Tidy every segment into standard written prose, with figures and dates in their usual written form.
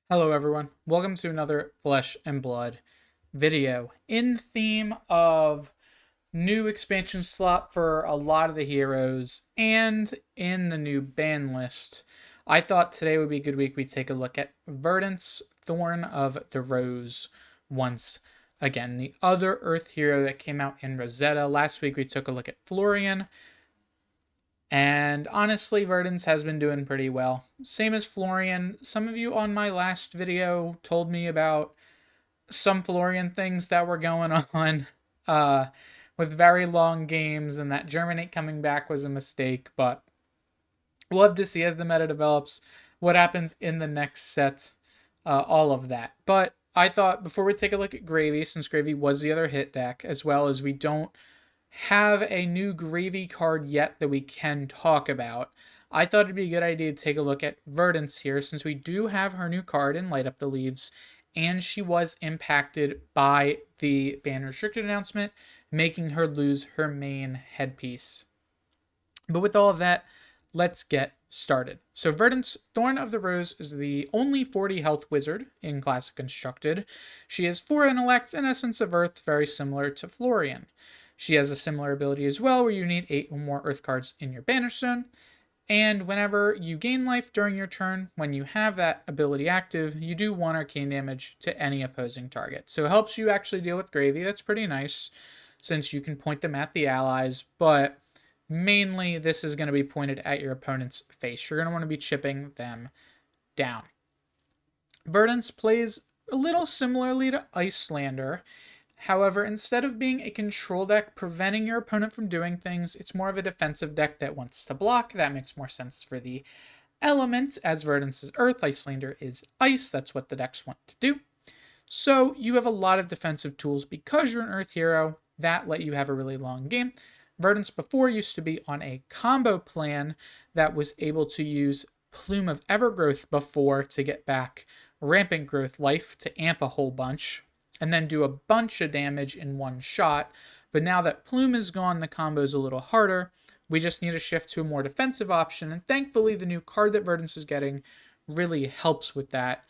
Hello everyone, welcome to another Flesh and Blood video in theme of new expansion slot for a lot of the heroes and in the new ban list. I thought today would be a good week we'd take a look at Verdance, Thorn of the Rose once again. The other Earth hero that came out in Rosetta. Last week we took a look at Florian, and honestly, Verdance has been doing pretty well. Same as Florian. Some of you on my last video told me about some Florian things that were going on uh, with very long games, and that Germinate coming back was a mistake. But we'll have to see as the meta develops what happens in the next set, all of that. But I thought before we take a look at Gravy, since Gravy was the other hit deck, as well as we don't have a new Gravy card yet that we can talk about, I thought it'd be a good idea to take a look at Verdance here, since we do have her new card in Light Up the Leaves, and she was impacted by the ban restricted announcement, making her lose her main headpiece. But with all of that, let's get started. So Verdance, Thorn of the Rose, is the only 40 health wizard in Classic Constructed. She has 4 intellect and Essence of Earth, very similar to Florian. She has a similar ability as well, where you need 8 or more Earth cards in your Banish Zone. And whenever you gain life during your turn, when you have that ability active, you do 1 arcane damage to any opposing target. So it helps you actually deal with Gravy. That's pretty nice, since you can point them at the allies, but mainly this is going to be pointed at your opponent's face. You're going to want to be chipping them down. Verdance plays a little similarly to Icelander. However, instead of being a control deck preventing your opponent from doing things, it's more of a defensive deck that wants to block. That makes more sense for the element, as Verdance is Earth, Icelander is Ice. That's what the decks want to do. So you have a lot of defensive tools because you're an Earth hero that let you have a really long game. Verdance before used to be on a combo plan that was able to use Plume of Evergrowth before to get back Rampant Growth life to amp a whole bunch, and then do a bunch of damage in one shot. But now that Plume is gone, the combo is a little harder. We just need to shift to a more defensive option, and thankfully the new card that Verdance is getting really helps with that,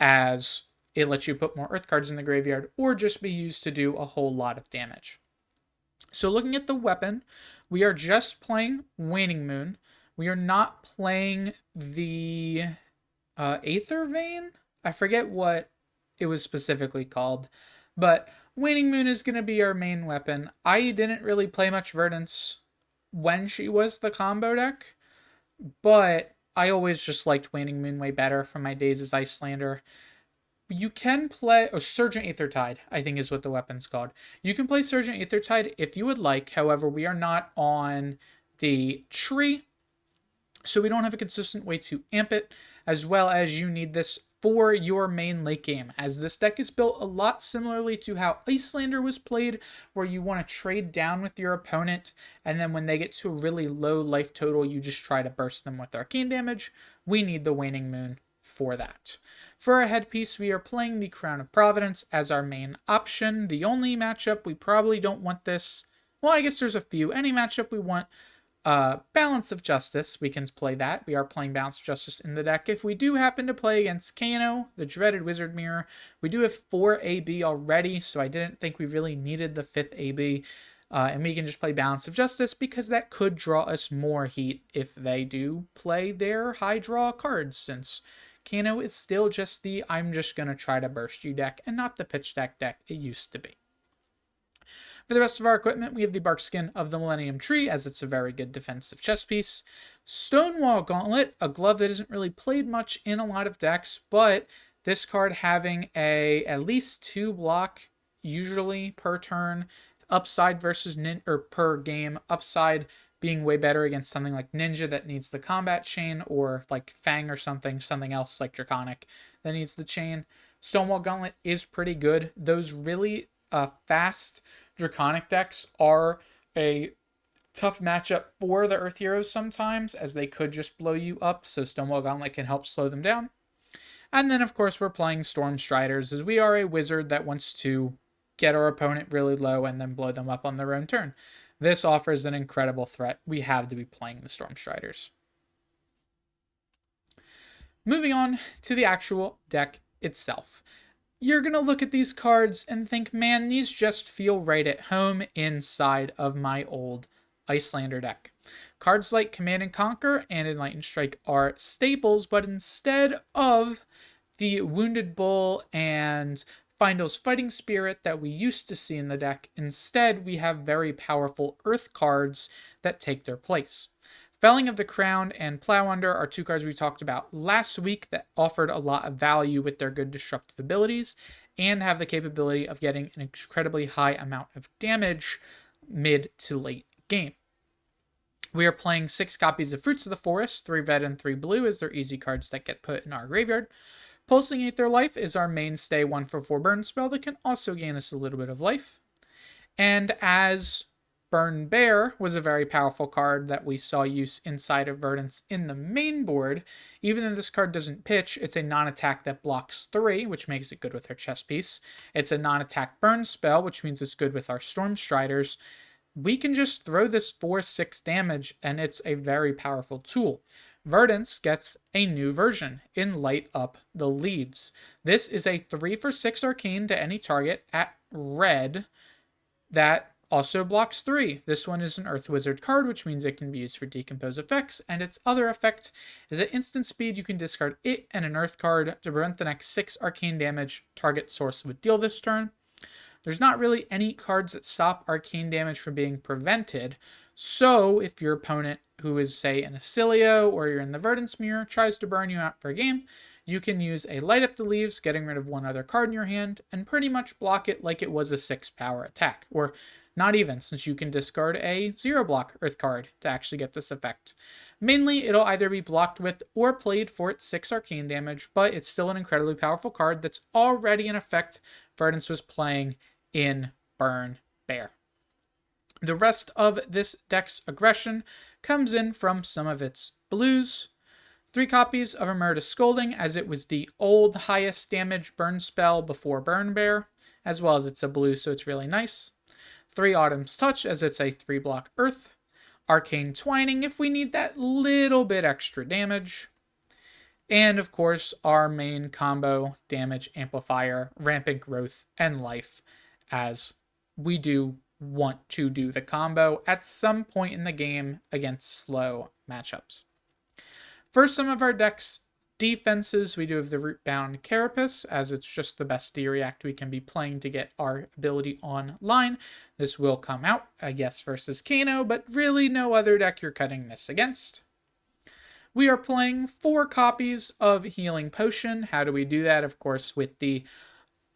as it lets you put more Earth cards in the graveyard or just be used to do a whole lot of damage. So looking at the weapon, we are just playing Waning Moon. We are not playing the Aether Vein. I forget what it was specifically called, but Waning Moon is going to be our main weapon. I didn't really play much Verdance when she was the combo deck, but I always just liked Waning Moon way better from my days as Icelander. You can play Surgent Aethertide, I think is what the weapon's called. You can play Surgent Aethertide if you would like. However, we are not on the tree, so we don't have a consistent way to amp it, as well as you need this for your main late game, as this deck is built a lot similarly to how Icelander was played, where you want to trade down with your opponent, and then when they get to a really low life total, you just try to burst them with arcane damage. We need the Waning Moon for that. For our headpiece, we are playing the Crown of Providence as our main option. The only matchup we probably don't want this, well, I guess there's a few. Any matchup we want, Balance of Justice, we can play that. We are playing Balance of Justice in the deck. If we do happen to play against Kano, the dreaded Wizard Mirror, we do have 4 AB already, so I didn't think we really needed the 5th AB. And we can just play Balance of Justice because that could draw us more heat if they do play their high draw cards, since Kano is still just the I'm just going to try to burst you deck and not the pitch deck it used to be. For the rest of our equipment, we have the Bark Skin of the Millennium Tree, as it's a very good defensive chess piece. Stonewall Gauntlet, a glove that isn't really played much in a lot of decks, but this card having at least 2 block, usually per turn, upside versus or per game, upside being way better against something like Ninja that needs the combat chain, or like Fang or something else like Draconic that needs the chain. Stonewall Gauntlet is pretty good. Those really fast Draconic decks are a tough matchup for the Earth Heroes sometimes, as they could just blow you up, so Stonewall Gauntlet can help slow them down. And then, of course, we're playing Storm Striders, as we are a wizard that wants to get our opponent really low and then blow them up on their own turn. This offers an incredible threat. We have to be playing the Storm Striders. Moving on to the actual deck itself. You're going to look at these cards and think, man, these just feel right at home inside of my old Icelander deck. Cards like Command and Conquer and Enlightened Strike are staples, but instead of the Wounded Bull and Findel's Fighting Spirit that we used to see in the deck, instead we have very powerful Earth cards that take their place. Felling of the Crown and Plow Under are two cards we talked about last week that offered a lot of value with their good destructive abilities and have the capability of getting an incredibly high amount of damage mid to late game. We are playing 6 copies of Fruits of the Forest, 3 red and 3 blue as they're easy cards that get put in our graveyard. Pulsing Aether Life is our mainstay 1/4 burn spell that can also gain us a little bit of life. And as Burn Bear was a very powerful card that we saw use inside of Verdance in the main board. Even though this card doesn't pitch, it's a non-attack that blocks 3, which makes it good with our chess piece. It's a non-attack burn spell, which means it's good with our Storm Striders. We can just throw this 4/6 damage, and it's a very powerful tool. Verdance gets a new version in Light Up the Leaves. This is a 3/6 arcane to any target at red that also blocks 3. This one is an Earth Wizard card, which means it can be used for decompose effects, and its other effect is at instant speed you can discard it and an Earth card to prevent the next 6 arcane damage target source would deal this turn. There's not really any cards that stop arcane damage from being prevented, so if your opponent, who is say an Acilio or you're in the Verdance Mirror, tries to burn you out for a game, you can use a Light Up the Leaves, getting rid of one other card in your hand, and pretty much block it like it was a 6 power attack, or not even, since you can discard a 0 block Earth card to actually get this effect. Mainly, it'll either be blocked with or played for its 6 arcane damage, but it's still an incredibly powerful card that's already in effect Verdance was playing in Burn Bear. The rest of this deck's aggression comes in from some of its blues. 3 copies of Emeritus Scolding, as it was the old highest damage burn spell before Burn Bear, as well as it's a blue, so it's really nice. 3 Autumn's Touch, as it's a 3-block Earth. Arcane Twining, if we need that little bit extra damage. And, of course, our main combo, Damage Amplifier, Rampant Growth, and Life, as we do want to do the combo at some point in the game against slow matchups. For some of our deck's defenses, we do have the Rootbound Carapace, as it's just the best D-React we can be playing to get our ability online. This will come out, I guess, versus Kano, but really no other deck you're cutting this against. We are playing 4 copies of Healing Potion. How do we do that? Of course, with the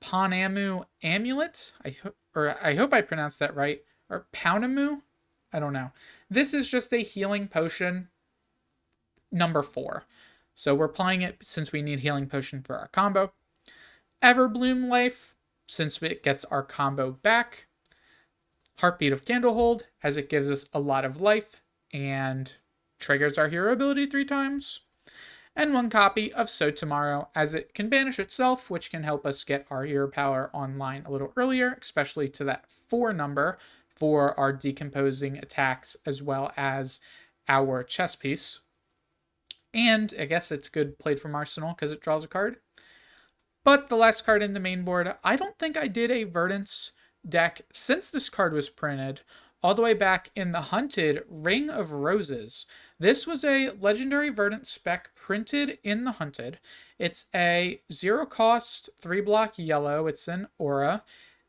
Ponamu Amulet. I hope I pronounced that right. Or Pounamu? I don't know. This is just a Healing Potion number 4. So we're playing it since we need Healing Potion for our combo. Everbloom Life, since it gets our combo back. Heartbeat of Candlehold, as it gives us a lot of life and triggers our hero ability 3 times. And 1 copy of So Tomorrow, as it can banish itself, which can help us get our hero power online a little earlier, especially to that 4 number for our decomposing attacks, as well as our chess piece. And I guess it's good played from Arsenal because it draws a card. But the last card in the main board, I don't think I did a Verdance deck since this card was printed, all the way back in the Hunted Ring of Roses. This was a legendary Verdance spec printed in the Hunted. It's a 0 cost, 3-block yellow. It's an aura.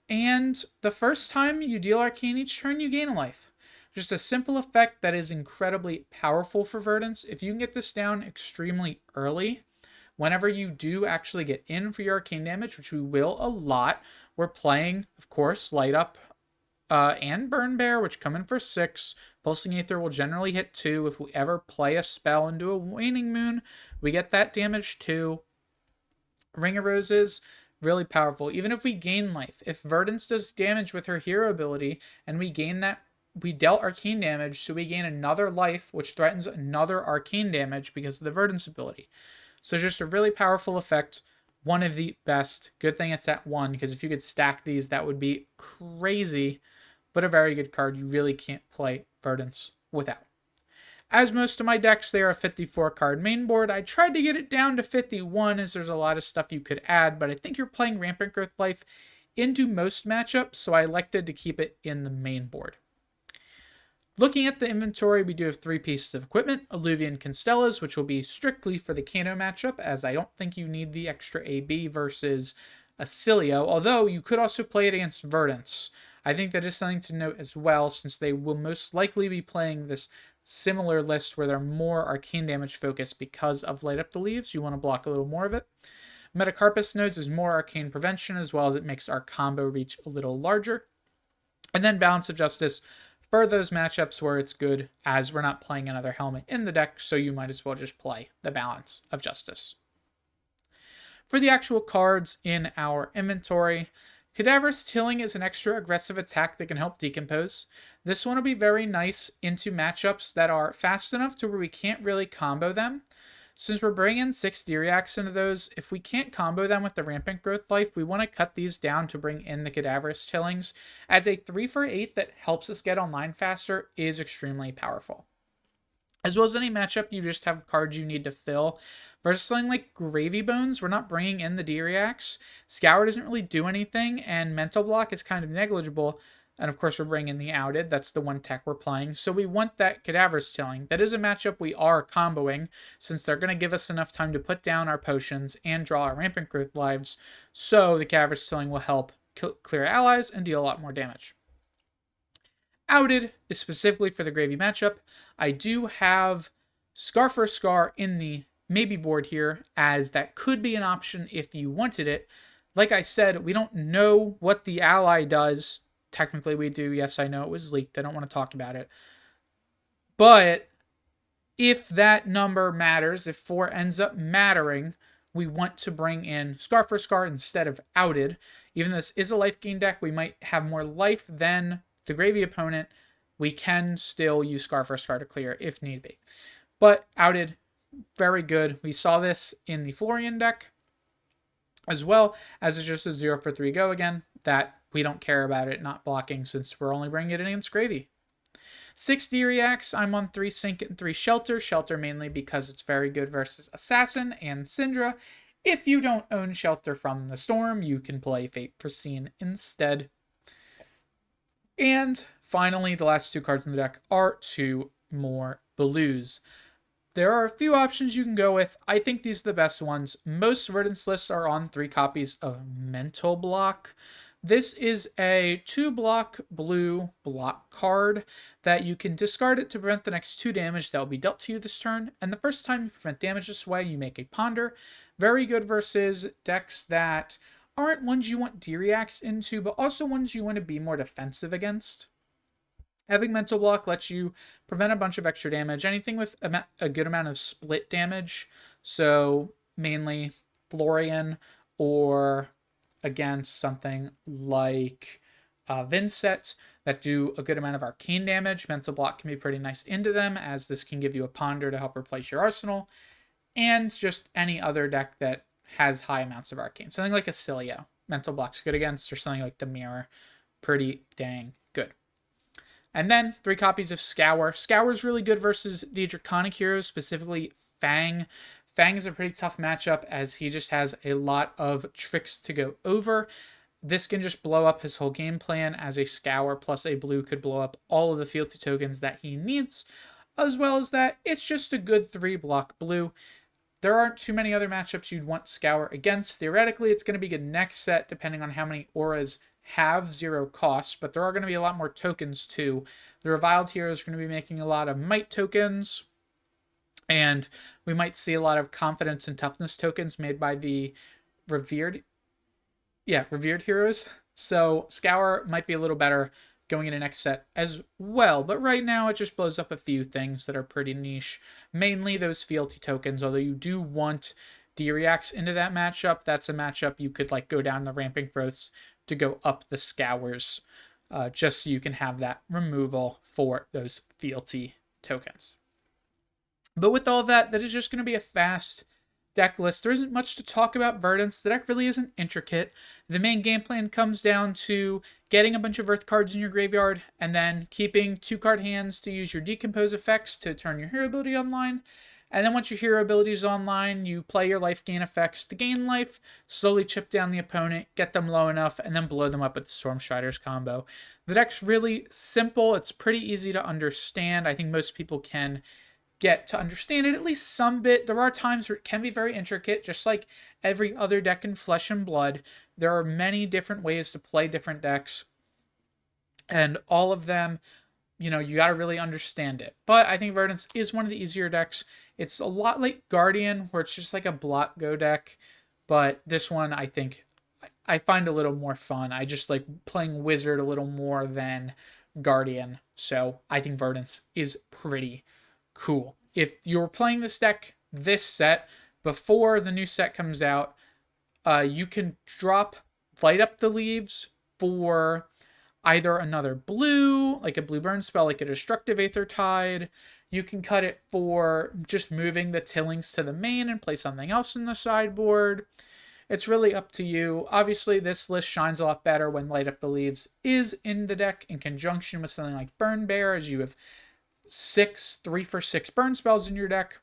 And the first time you deal Arcane each turn, you gain a life. Just a simple effect that is incredibly powerful for Verdance. If you can get this down extremely early, whenever you do actually get in for your arcane damage, which we will a lot, we're playing, of course, Light Up and Burn Bear, which come in for 6. Pulsing Aether will generally hit 2. If we ever play a spell into a Waning Moon, we get that damage too. Ring of Roses, really powerful. Even if we gain life, if Verdance does damage with her hero ability and we gain that, we dealt arcane damage, so we gain another life, which threatens another arcane damage because of the Verdance ability. So just a really powerful effect. One of the best. Good thing it's at 1, because if you could stack these, that would be crazy. But a very good card you really can't play Verdance without. As most of my decks, they are a 54 card main board. I tried to get it down to 51 as there's a lot of stuff you could add, but I think you're playing Rampant Growth Life into most matchups, so I elected to keep it in the main board. Looking at the inventory, we do have 3 pieces of equipment, Alluvian Constellas, which will be strictly for the Kano matchup, as I don't think you need the extra AB versus Acilio, although you could also play it against Verdance. I think that is something to note as well, since they will most likely be playing this similar list where they're more arcane damage focused because of Light Up the Leaves. You want to block a little more of it. Metacarpus nodes is more arcane prevention, as well as it makes our combo reach a little larger. And then Balance of Justice for those matchups where it's good, as we're not playing another helmet in the deck, so you might as well just play the Balance of Justice. For the actual cards in our inventory, Cadaverous Tilling is an extra aggressive attack that can help decompose. This one will be very nice into matchups that are fast enough to where we can't really combo them. Since we're bringing 6 Diriacs into those, if we can't combo them with the Rampant Growth Life, we want to cut these down to bring in the Cadaverous Tillings, as a 3 for 8 that helps us get online faster is extremely powerful. As well as any matchup, you just have cards you need to fill. Versus something like Gravy Bones, we're not bringing in the Diriacs. Scour doesn't really do anything, and Mental Block is kind of negligible. And of course, we're bringing the Outed. That's the one tech we're playing. So we want that Cadaverous Tilling. That is a matchup we are comboing, since they're going to give us enough time to put down our potions and draw our Rampant Growth lives. So the Cadaverous Tilling will help clear allies and deal a lot more damage. Outed is specifically for the Gravy matchup. I do have Scar for Scar in the maybe board here, as that could be an option if you wanted it. Like I said, we don't know what the ally does. Technically we do. Yes, I know it was leaked. I don't want to talk about it. But if that number matters, if 4 ends up mattering, we want to bring in Scar for Scar instead of Outed. Even though this is a life gain deck, we might have more life than the Gravy opponent. We can still use Scar for Scar to clear if need be. But Outed, very good. We saw this in the Florian deck, as well as it's just a 0 for 3 go again. That we don't care about it not blocking, since we're only bringing it in against Gravy. 6 Diriacs, I'm on 3 Sink and 3 Shelter. Shelter mainly because it's very good versus Assassin and Syndra. If you don't own Shelter from the Storm, you can play Fate Pristine instead. And finally, the last 2 cards in the deck are 2 more blues. There are a few options you can go with. I think these are the best ones. Most Verdance lists are on 3 copies of Mental Block. This is a 2-block blue block card that you can discard it to prevent the next 2 damage that will be dealt to you this turn. And the first time you prevent damage this way, you make a Ponder. Very good versus decks that aren't ones you want Diriacs into, but also ones you want to be more defensive against. Having Mental Block lets you prevent a bunch of extra damage. Anything with a good amount of split damage. So mainly Florian, or against something like Vincent that do a good amount of arcane damage. Mental Block can be pretty nice into them, as this can give you a Ponder to help replace your arsenal. And just any other deck that has high amounts of arcane. Something like Acilio, Mental Block's good against, or something like the Mirror. Pretty dang good. And then 3 copies of Scour. Scour is really good versus the Draconic heroes, specifically Fang. Fang is a pretty tough matchup, as he just has a lot of tricks to go over. This can just blow up his whole game plan, as a Scour plus a blue could blow up all of the fealty tokens that he needs. As well as that, it's just a good 3-block blue. There aren't too many other matchups you'd want Scour against. Theoretically, it's going to be good next set, depending on how many auras have 0 cost, but there are going to be a lot more tokens too. The Reviled heroes are going to be making a lot of might tokens, and we might see a lot of confidence and toughness tokens made by the revered heroes. So Scour might be a little better going into next set as well, but right now it just blows up a few things that are pretty niche, mainly those fealty tokens, although you do want Diriacs into that matchup. That's a matchup you could like go down the Rampant Growths to go up the Scours, just so you can have that removal for those fealty tokens. But with all that, that is just going to be a fast deck list, there isn't much to talk about Verdance. The deck really isn't intricate. The main game plan comes down to getting a bunch of Earth cards in your graveyard, and then keeping 2-card hands to use your Decompose effects to turn your hero ability online. And then once your hero ability is online, you play your life gain effects to gain life, slowly chip down the opponent, get them low enough, and then blow them up with the Stormstriders combo. The deck's really simple. It's pretty easy to understand. I think most people can get to understand it at least some bit. There are times where it can be very intricate, just like every other deck in Flesh and Blood. There are many different ways to play different decks, and all of them, you got to really understand it. But I think Verdance is one of the easier decks. It's a lot like Guardian, where it's just like a block go deck, but this one I think I find a little more fun. I just like playing Wizard a little more than Guardian, so I think Verdance is pretty cool. If you're playing this deck, this set, before the new set comes out, you can drop Light Up the Leaves for either another blue, like a blue burn spell, like a Destructive Aether Tide. You can cut it for just moving the Tillings to the main and play something else in the sideboard. It's really up to you. Obviously, this list shines a lot better when Light Up the Leaves is in the deck in conjunction with something like Burn Bear, as you have 6 3-for-6 burn spells in your deck.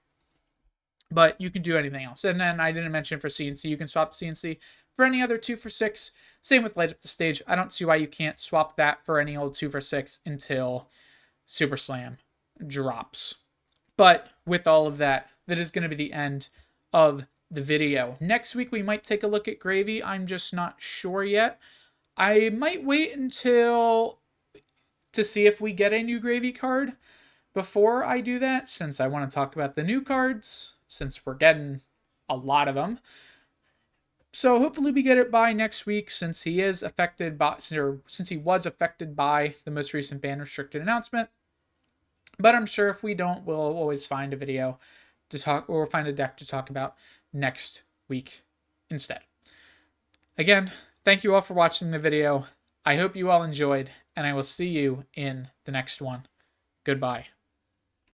But you can do anything else. And then I didn't mention for CNC, you can swap CNC for any other 2-for-6. Same with Light Up the Stage. I don't see why you can't swap that for any old 2-for-6 until Super Slam drops. But with all of that, that is going to be the end of the video. Next week, we might take a look at Gravy. I'm just not sure yet. I might wait until to see if we get a new Gravy card before I do that, since I want to talk about the new cards, since we're getting a lot of them. So hopefully we get it by next week, since he is affected by, or since he was affected by the most recent ban restricted announcement. But I'm sure if we don't, we'll always find a video to talk, or find a deck to talk about next week instead. Again, thank you all for watching the video. I hope you all enjoyed, and I will see you in the next one. Goodbye.